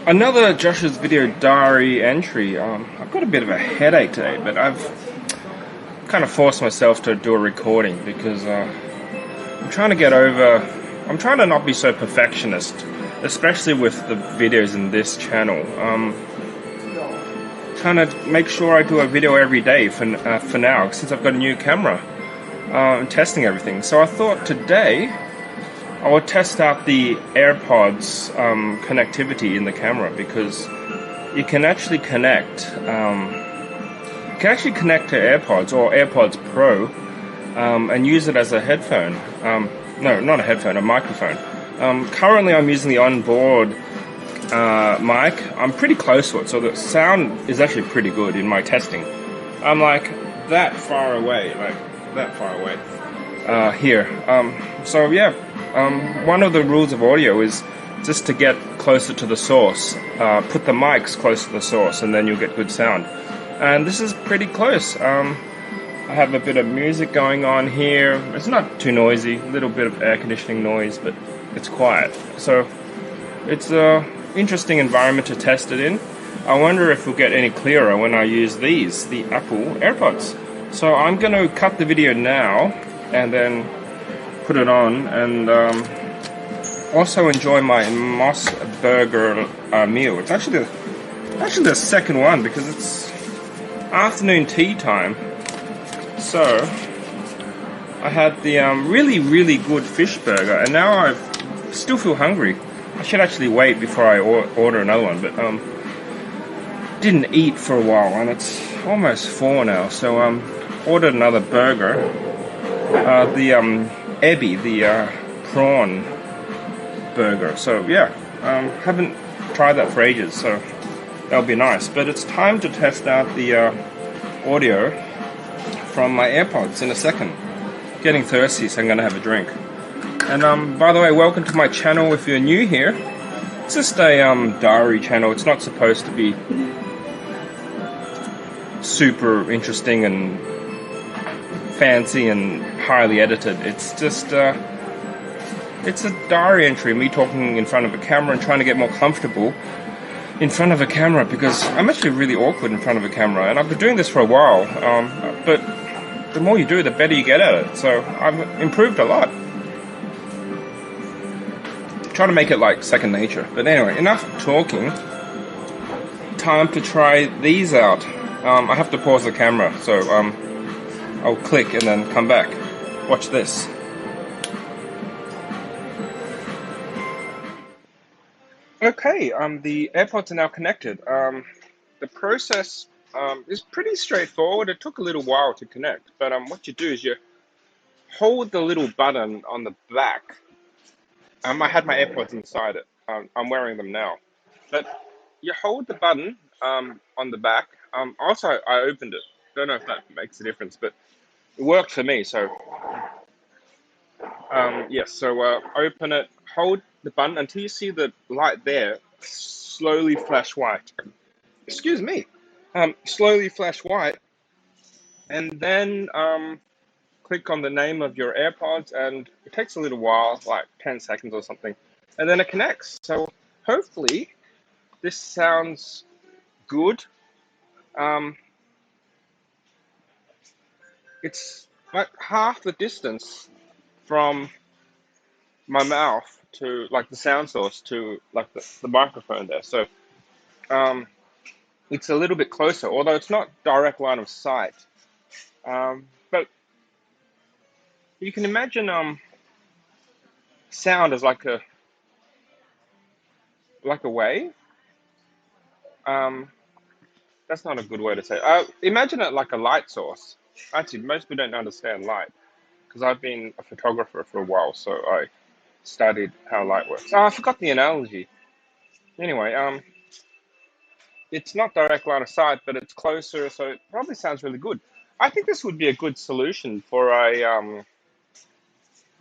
Another Josh's video diary entry. I've got a bit of a headache today, but I've kind of forced myself to do a recording because I'm trying to get over. I'm trying to not be so perfectionist, especially with the videos in this channel. Trying to make sure I do a video every day for now, since I've got a new camera and testing everything. So I thought today I will test out the AirPods connectivity in the camera, because you can actually connect to AirPods or AirPods Pro and use it as a headphone. No, not a headphone, a microphone. Currently I'm using the onboard mic. I'm pretty close to it, so the sound is actually pretty good in my testing. I'm like that far away, here. So yeah, one of the rules of audio is just to get closer to the source. Put the mics close to the source, and then you'll get good sound. And this is pretty close. I have a bit of music going on here. It's not too noisy, a little bit of air conditioning noise, but it's quiet. So it's an interesting environment to test it in. I wonder if we'll get any clearer when I use the Apple AirPods. So I'm going to cut the video now and then put it on, and also enjoy my Moss Burger meal. It's actually the second one, because it's afternoon tea time. So I had the really good fish burger, and now I still feel hungry. I should actually wait before I order another one, but didn't eat for a while, and it's almost 4 now. So ordered another burger, the Ebi, the prawn burger. So yeah, haven't tried that for ages, so that'll be nice. But it's time to test out the audio from my AirPods in a second. Getting thirsty, so I'm gonna have a drink. And by the way, welcome to my channel if you're new here. It's just a diary channel. It's not supposed to be super interesting and fancy and highly edited. It's just it's a diary entry, me talking in front of a camera and trying to get more comfortable in front of a camera, because I'm actually really awkward in front of a camera, and I've been doing this for a while, but the more you do, the better you get at it. So I've improved a lot. Try to make it like second nature. But anyway, enough talking. Time to try these out. I have to pause the camera, so I'll click and then come back. Watch this. Okay, the AirPods are now connected. The process is pretty straightforward. It took a little while to connect, but what you do is you hold the little button on the back. I had my AirPods inside it. I'm wearing them now. But you hold the button on the back. Also, I opened it. Don't know if that makes a difference, but it worked for me. So, yes. So open it, hold the button until you see the light there slowly flash white. Excuse me. Slowly flash white, and then click on the name of your AirPods, and it takes a little while, like 10 seconds or something, and then it connects. So hopefully this sounds good. It's like half the distance from my mouth to like the sound source to like the microphone there. So it's a little bit closer, although it's not direct line of sight. But you can imagine sound as like a wave. That's not a good way to say it. Imagine it like a light source. Actually, most people don't understand light, because I've been a photographer for a while, so I studied how light works. Oh, I forgot the analogy. Anyway, it's not direct line of sight, but it's closer, so it probably sounds really good. I think this would be a good solution for an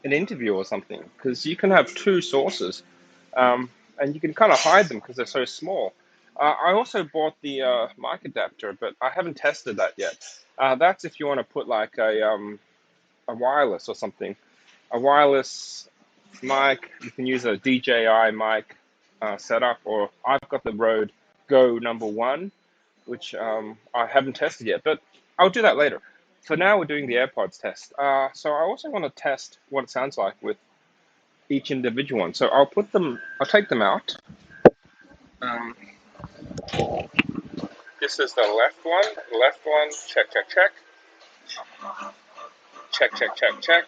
interview or something, because you can have two sources, and you can kind of hide them because they're so small. I also bought the mic adapter, but I haven't tested that yet. That's if you want to put like a wireless or something. A wireless mic, you can use a DJI mic, setup, or I've got the Rode Go #1, which I haven't tested yet, but I'll do that later. For now, we're doing the AirPods test. So I also want to test what it sounds like with each individual one. So I'll take them out. Um, this is the left one, check, check, check. Check, check, check, check.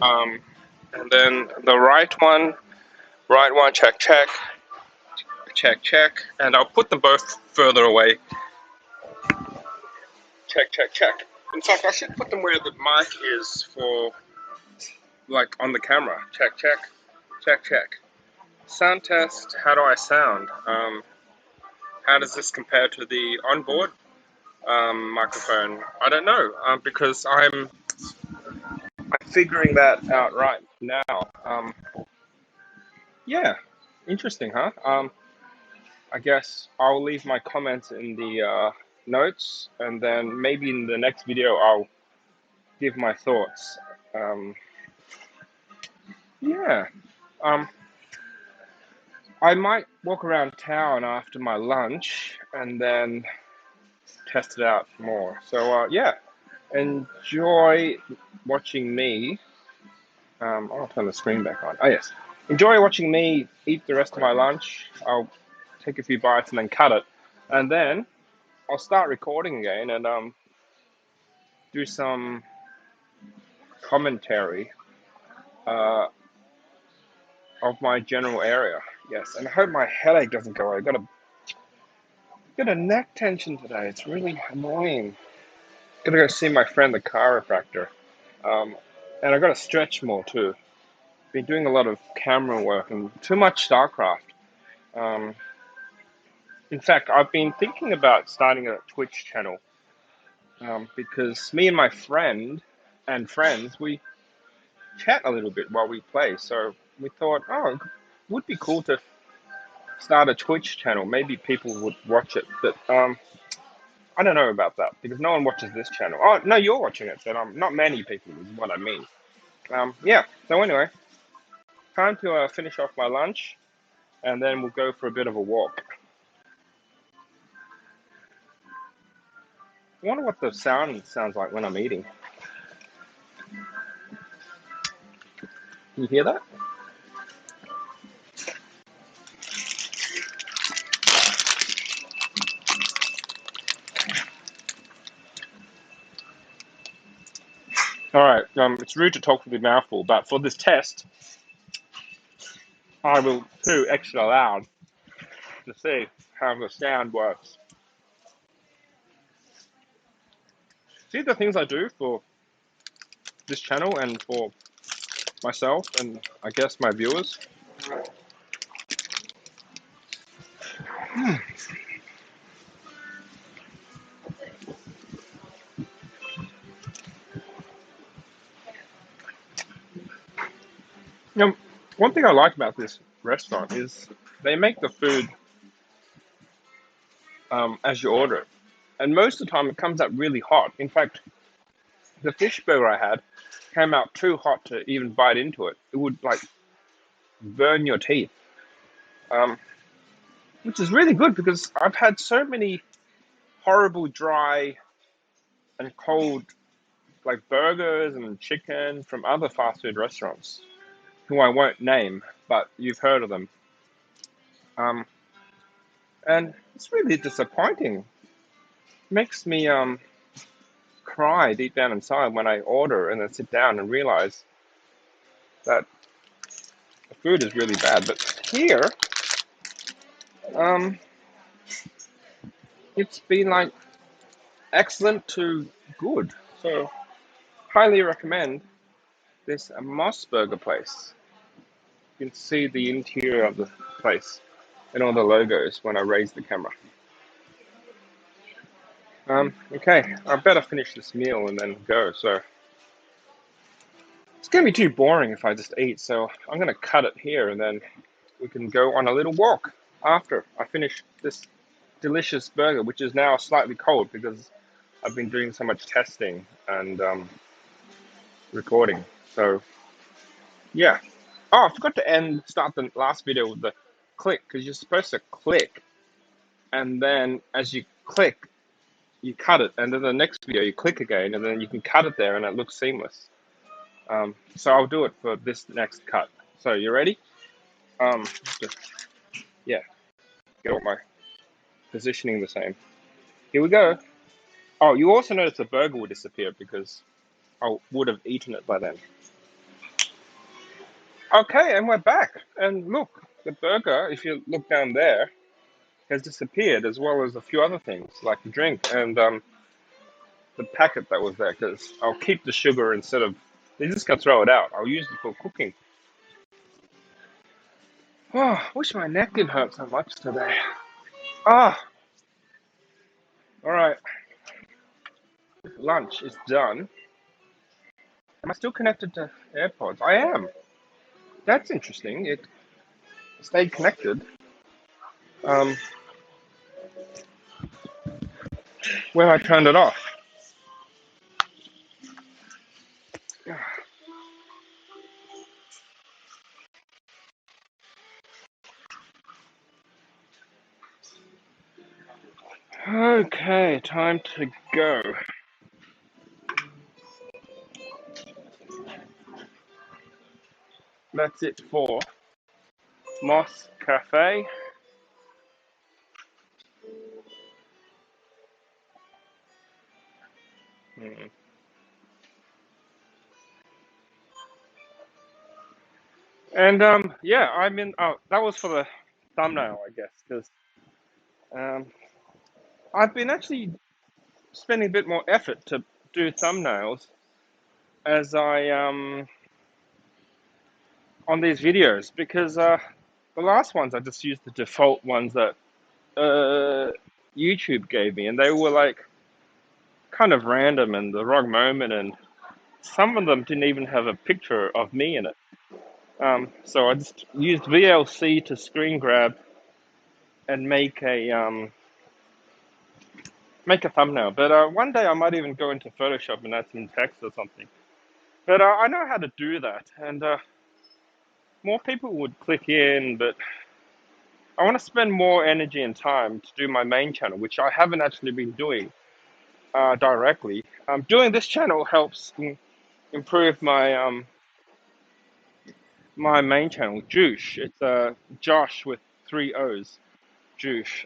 And then the right one, check, check. Check, check. And I'll put them both further away. Check, check, check. In fact, I should put them where the mic is for, like, on the camera. Check, check. Check, check. Sound test, how do I sound? How does this compare to the onboard microphone? I don't know, because I'm figuring that out right now. Yeah, interesting, huh? I guess I'll leave my comments in the notes, and then maybe in the next video I'll give my thoughts. Yeah. I might walk around town after my lunch and then test it out more. So yeah, enjoy watching me. I'll turn the screen back on. Oh yes, enjoy watching me eat the rest of my lunch. I'll take a few bites and then cut it, and then I'll start recording again and do some commentary of my general area. Yes, and I hope my headache doesn't go away. I've got a neck tension today. It's really annoying. Gotta go see my friend, the chiropractor. And I gotta stretch more too. Been doing a lot of camera work and too much StarCraft. In fact, I've been thinking about starting a Twitch channel because me and my friend and friends, we chat a little bit while we play. So we thought, oh, it would be cool to start a Twitch channel. Maybe people would watch it, but I don't know about that because no one watches this channel. Oh no, you're watching it, but not many people is what I mean. Yeah. So anyway, time to finish off my lunch, and then we'll go for a bit of a walk. I wonder what the sound sounds like when I'm eating. Can you hear that? All right. It's rude to talk with your mouth full, but for this test, I will do extra loud to see how the sound works. See the things I do for this channel and for myself and I guess my viewers. One thing I like about this restaurant is they make the food as you order it. And most of the time it comes out really hot. In fact, the fish burger I had came out too hot to even bite into it. It would like burn your teeth. Which is really good because I've had so many horrible dry and cold like burgers and chicken from other fast food restaurants who I won't name, but you've heard of them. And it's really disappointing. It makes me cry deep down inside when I order and then sit down and realize that the food is really bad. But here, it's been like excellent to good. So highly recommend this Moss Burger place. You can see the interior of the place and all the logos when I raise the camera. Okay, I better finish this meal and then go. So it's gonna be too boring if I just eat. So I'm gonna cut it here and then we can go on a little walk after I finish this delicious burger, which is now slightly cold because I've been doing so much testing and recording. So yeah. Oh, I forgot to start the last video with the click, because you're supposed to click, and then as you click, you cut it, and then the next video you click again, and then you can cut it there, and it looks seamless. So I'll do it for this next cut. So you ready? Just, yeah, get all my positioning the same. Here we go. Oh, you also notice the burger will disappear because I would have eaten it by then. Okay, and we're back. And look, the burger, if you look down there, has disappeared, as well as a few other things like the drink and the packet that was there. Because I'll keep the sugar instead of. They're just gonna throw it out. I'll use it for cooking. Oh, I wish my neck didn't hurt so much today. Ah, all right. Lunch is done. Am I still connected to AirPods? I am. That's interesting. It stayed connected. Um, when I turned it off. Okay, time to go. That's it for Moss Cafe. And yeah, I'm in. Oh, that was for the thumbnail, I guess, because um, I've been actually spending a bit more effort to do thumbnails as I on these videos, because the last ones I just used the default ones that YouTube gave me, and they were like kind of random and the wrong moment, and some of them didn't even have a picture of me in it. So I just used VLC to screen grab and make a thumbnail. But one day I might even go into Photoshop and add some text or something. But I know how to do that, and more people would click in. But I want to spend more energy and time to do my main channel, which I haven't actually been doing directly. Doing this channel helps improve my my main channel, Juice. It's Josh with 3 O's, Juice.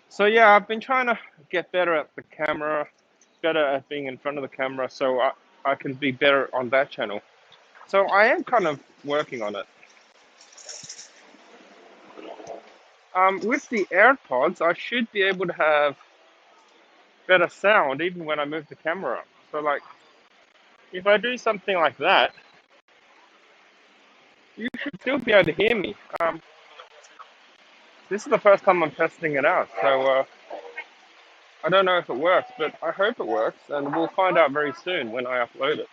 So yeah, I've been trying to get better at the camera, better at being in front of the camera, so I can be better on that channel. So I am kind of working on it. With the AirPods, I should be able to have better sound even when I move the camera up. So like, if I do something like that, you should still be able to hear me. This is the first time I'm testing it out, so I don't know if it works, but I hope it works, and we'll find out very soon when I upload it,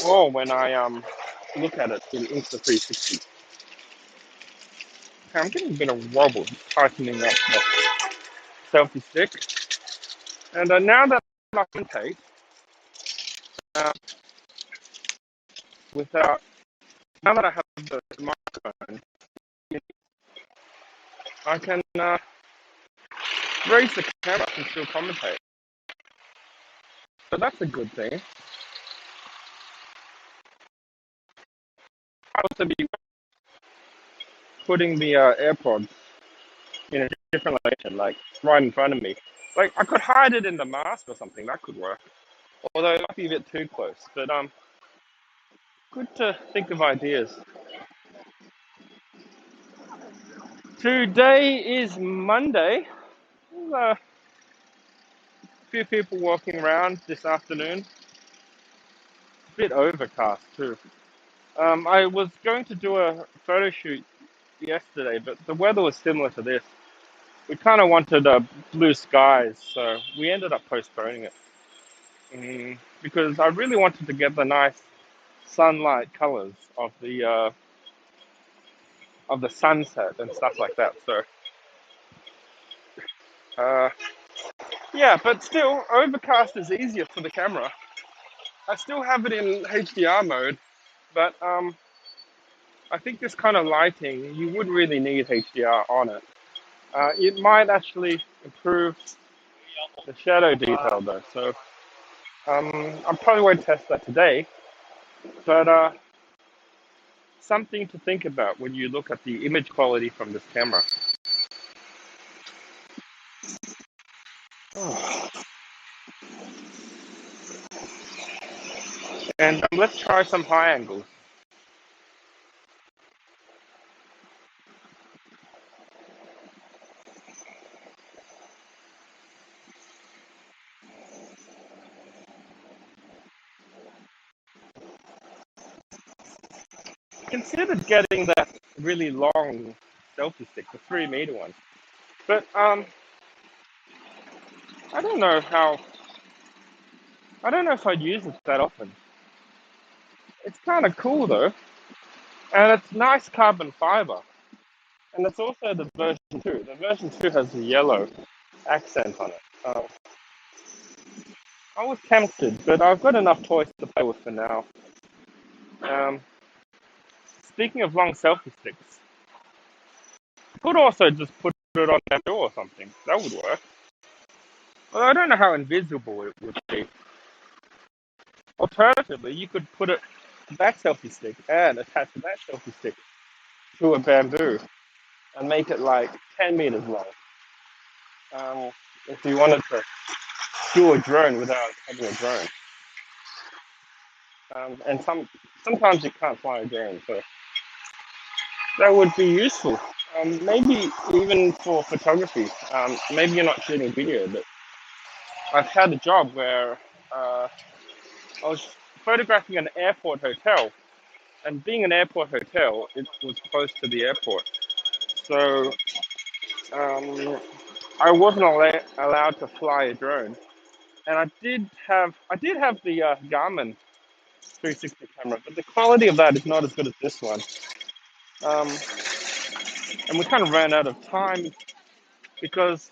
or when I look at it in Insta360. Okay, I'm getting a bit of wobble tightening up the selfie stick, and now that I can take uh, without now that I have the microphone, I can raise the camera and still commentate. So that's a good thing. I'll also be putting the AirPods in a different location, like right in front of me. Like I could hide it in the mask or something. That could work. Although it might be a bit too close. But good to think of ideas. Today is Monday. There's a few people walking around this afternoon. A bit overcast too. I was going to do a photo shoot yesterday, but the weather was similar to this. We kind of wanted blue skies, so we ended up postponing it. Because I really wanted to get the nice sunlight colors of the sunset and stuff like that. So uh, yeah, but still, overcast is easier for the camera. I still have it in HDR mode, but I think this kind of lighting, you would really need HDR on it. It might actually improve the shadow detail though. So I probably won't test that today, but something to think about when you look at the image quality from this camera. Oh. And let's try some high angles. Considered getting that really long selfie stick, the 3 meter one. But I don't know how. I don't know if I'd use it that often. It's kind of cool though, and it's nice carbon fiber. And it's also the version 2. The version 2 has a yellow accent on it. I was tempted, but I've got enough toys to play with for now. Um, Speaking of long selfie sticks, you could also just put it on that door or something. That would work. Well, I don't know how invisible it would be. Alternatively, you could put it that selfie stick and attach that selfie stick to a bamboo and make it like 10 meters long. If you wanted to do a drone without having a drone. And sometimes you can't fly a drone, so that would be useful. Maybe even for photography. Maybe you're not shooting video, but I've had a job where I was photographing an airport hotel, and being an airport hotel, it was close to the airport. So I wasn't allowed to fly a drone, and I did have the Garmin 360 camera, but the quality of that is not as good as this one. Um, and we kind of ran out of time because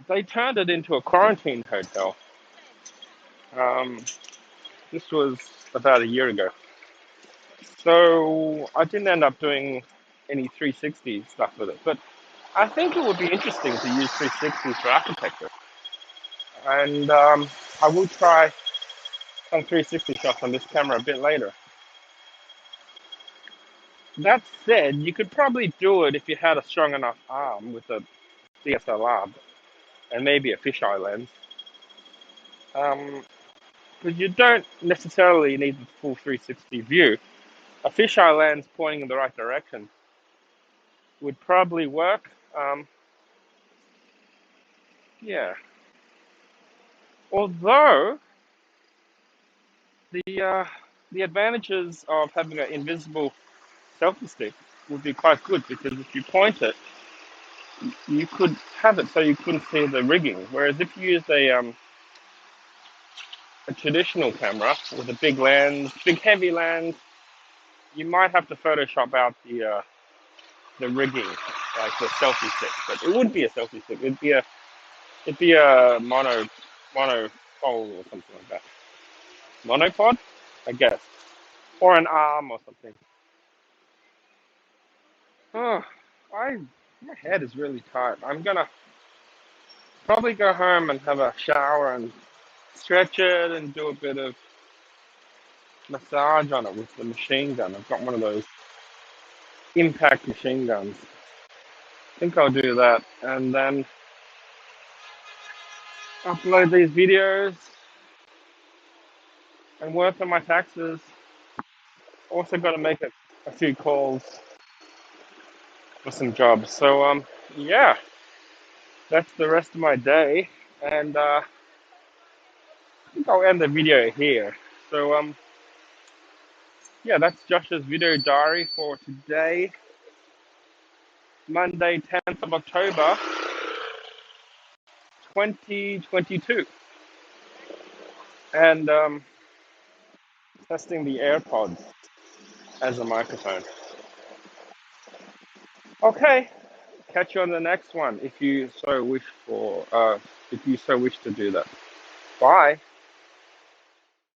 they turned it into a quarantine hotel. Um, this was about a year ago. So I didn't end up doing any 360 stuff with it. But I think it would be interesting to use 360 for architecture. And I will try some 360 shots on this camera a bit later. That said, you could probably do it if you had a strong enough arm with a DSLR and maybe a fisheye lens. Because you don't necessarily need the full 360 view. A fisheye lens pointing in the right direction would probably work. Yeah. Although the advantages of having an invisible selfie stick would be quite good because if you point it, you could have it so you couldn't see the rigging. Whereas if you use a traditional camera with a big lens, big heavy lens, you might have to Photoshop out the rigging, like the selfie stick. But it wouldn't be a selfie stick. It'd be a monopole or something like that. Monopod, I guess, or an arm or something. Oh, my head is really tired. I'm gonna probably go home and have a shower and stretch it and do a bit of massage on it with the machine gun. I've got one of those impact machine guns. I think I'll do that and then upload these videos and work on my taxes. Also got to make a few calls for some jobs. So yeah, that's the rest of my day, and I think I'll end the video here. So yeah, that's Josh's video diary for today, Monday, 10th of October, 2022, and testing the AirPods as a microphone. Okay, catch you on the next one if you so wish to do that. Bye.